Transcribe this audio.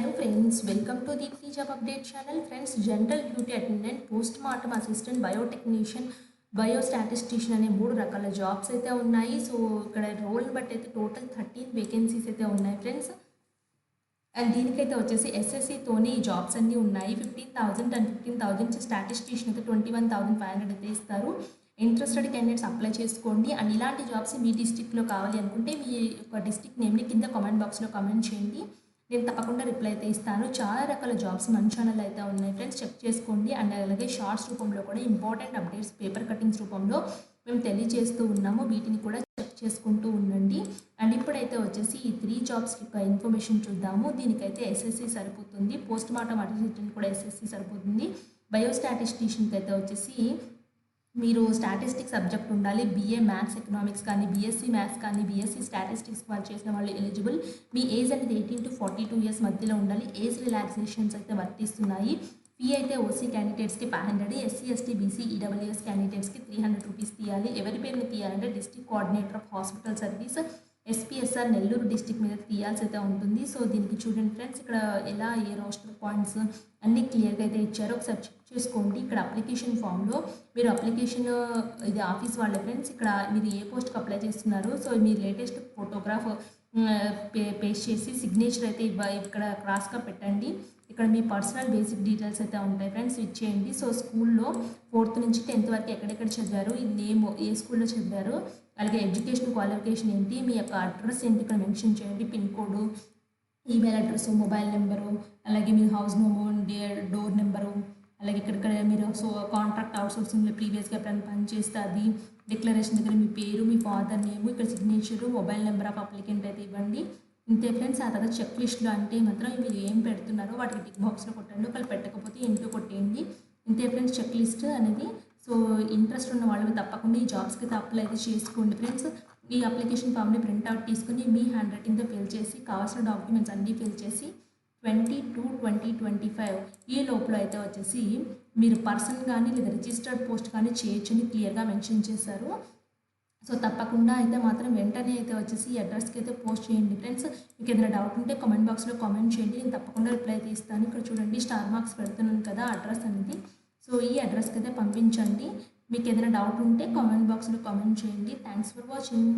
Hello friends, welcome to the Job Update channel. Friends, General Duty Attendant, Postmortem Assistant, Biotechnician, Biostatistician అనే 3 రకాల jobs అయితే ఉన్నాయి. So ఇక్కడ role బట్టి అయితే టోటల్ 13 వేకెన్సీస్ అయితే ఉన్నాయి ఫ్రెండ్స్. అండ్ దీనికైతే వచ్చేసి ఎస్ఎస్సితోని ఈ జాబ్స్ అన్నీ ఉన్నాయి. 15,000 అండ్ 15,000 స్టాటిస్టిషియన్ అయితే 21,500 అయితే ఇస్తారు. ఇంట్రెస్టెడ్ క్యాండిడేట్స్ అప్లై చేసుకోండి. అండ్ ఇలాంటి జాబ్స్ మీ డిస్టిక్లో కావాలి అనుకుంటే మీ యొక్క డిస్టిక్ నేమ్ని కింద కామెంట్ బాక్స్లో కామెంట్ చేయండి. నేను తప్పకుండా రిప్లై అయితే ఇస్తాను. చాలా రకాల జాబ్స్ మన ఛానల్ అయితే ఉన్నాయి ఫ్రెండ్స్, చెక్ చేసుకోండి. అండ్ అలాగే షార్ట్స్ రూపంలో కూడా ఇంపార్టెంట్ అప్డేట్స్ పేపర్ కటింగ్స్ రూపంలో మేము తెలియజేస్తూ ఉన్నాము. వీటిని కూడా చెక్ చేసుకుంటూ ఉండండి. అండ్ ఇప్పుడైతే వచ్చేసి ఈ 3 జాబ్స్ యొక్క ఇన్ఫర్మేషన్ చూద్దాము. దీనికైతే ఎస్ఎస్సి సరిపోతుంది, పోస్ట్ మార్టం అసిస్టెంట్ కూడా ఎస్ఎస్సి సరిపోతుంది. బయోస్టాటిస్టిషియన్కి అయితే వచ్చేసి మీరు స్టాటిస్టిక్స్ సబ్జెక్ట్ ఉండాలి. బీఏ మ్యాథ్స్ ఎకనామిక్స్ కానీ, బీఎస్సీ మ్యాథ్స్ కానీ, బీఎస్సీ స్టాటిస్టిక్స్ వాళ్ళు చేసిన వాళ్ళు ఎలిజిబుల్. మీ ఏజ్ అనేది 18 to 42 ఇయర్స్ మధ్యలో ఉండాలి. ఏజ్ రిలాక్సేషన్స్ అయితే వర్తిస్తున్నాయి. ఫీ అయితే ఓసీ క్యాండిడేట్స్కి 500, ఎస్సీ ఎస్టీ బీసీ ఈడబ్ల్యూఎస్ క్యాండిడేట్స్కి 300 రూపీస్ తీయాలి. ఎవరి పేరుని తీయాలంటే district coordinator of hospital service SPSR Nellore district మీద తీయాల్సి అయితే ఉంటుంది. సో దీనికి చూడండి ఫ్రెండ్స్, ఇక్కడ ఎలా ఏ రోస్టర్ పాయింట్స్ అన్నీ క్లియర్గా అయితే ఇచ్చారో ఒకసారి చెక్ చేసుకోండి. ఇక్కడ అప్లికేషన్ ఫామ్లో మీరు అప్లికేషన్ ఇది ఆఫీస్ వాళ్ళే ఫ్రెండ్స్. ఇక్కడ మీరు ఏ పోస్ట్కి అప్లై చేస్తున్నారు, సో మీ లేటెస్ట్ ఫోటోగ్రాఫ్ పేస్ట్ చేసి సిగ్నేచర్ అయితే ఇక్కడ క్రాస్గా పెట్టండి. ఇక్కడ మీ పర్సనల్ బేసిక్ డీటెయిల్స్ అయితే ఉంటాయి ఫ్రెండ్స్, ఇచ్చేయండి. సో స్కూల్లో 4th నుంచి 10th వరకు ఎక్కడెక్కడ చదివారు, ఈ నేమ్ ఏ స్కూల్లో చదివారు, అలాగే ఎడ్యుకేషన్ క్వాలిఫికేషన్ ఏంటి, మీ యొక్క అడ్రస్ ఏంటి ఇక్కడ మెన్షన్ చేయండి. Pin code, email address, mobile number, అలాగే మీ హౌస్ నేమ్, డోర్ నెంబరు, అలాగే ఇక్కడ మీరు సో కాంట్రాక్ట్ అవుట్సోర్సింగ్లో ప్రీవియస్గా ఎప్పుడైనా పని చేస్తే అది, డిక్లరేషన్ దగ్గర మీ పేరు, మీ ఫాదర్ నేమ్, ఇక్కడ signature, mobile number of applicant అయితే ఇవ్వండి. ఇంతే ఫ్రెండ్స్. ఆ తర్వాత చెక్ లిస్ట్లో అంటే మాత్రం మీరు ఏం పెడుతున్నారో వాటికి టిక్ బాక్స్లో కొట్టండి, ఒకళ్ళు పెట్టకపోతే ఇంట్లో కొట్టేయండి. ఇంతే ఫ్రెండ్స్ చెక్ లిస్ట్ అనేది. సో ఇంట్రెస్ట్ ఉన్న వాళ్ళు తప్పకుండా ఈ జాబ్స్కి అయితే అప్లై అయితే చేసుకోండి ఫ్రెండ్స్. ఈ అప్లికేషన్ ఫామ్ని ప్రింట్అవుట్ తీసుకుని మీ హ్యాండ్ రైటింగ్తో ఫిల్ చేసి కావాల్సిన డాక్యుమెంట్స్ అన్నీ ఫిల్ చేసి 20/2/2025 ఈ లోపల అయితే వచ్చేసి మీరు పర్సన్ కానీ లేదా రిజిస్టర్డ్ పోస్ట్ కానీ చేయొచ్చని క్లియర్గా మెన్షన్ చేశారు. సో తప్పకుండా అయితే మాత్రం వెంటనే అయితే వచ్చేసి ఈ అడ్రస్కి అయితే పోస్ట్ చేయండి ఫ్రెండ్స్. మీకు ఏదైనా డౌట్ ఉంటే కామెంట్ బాక్స్లో కామెంట్ చేయండి, నేను తప్పకుండా రిప్లై అయితే ఇస్తాను. ఇక్కడ చూడండి స్టార్ మార్క్స్ పెడుతున్నాను కదా అడ్రస్ అనేది, సో ఈ అడ్రస్కి అయితే పంపించండి. మీకు ఏదైనా డౌట్ ఉంటే కామెంట్ బాక్స్లో కామెంట్ చేయండి. Thanks for watching.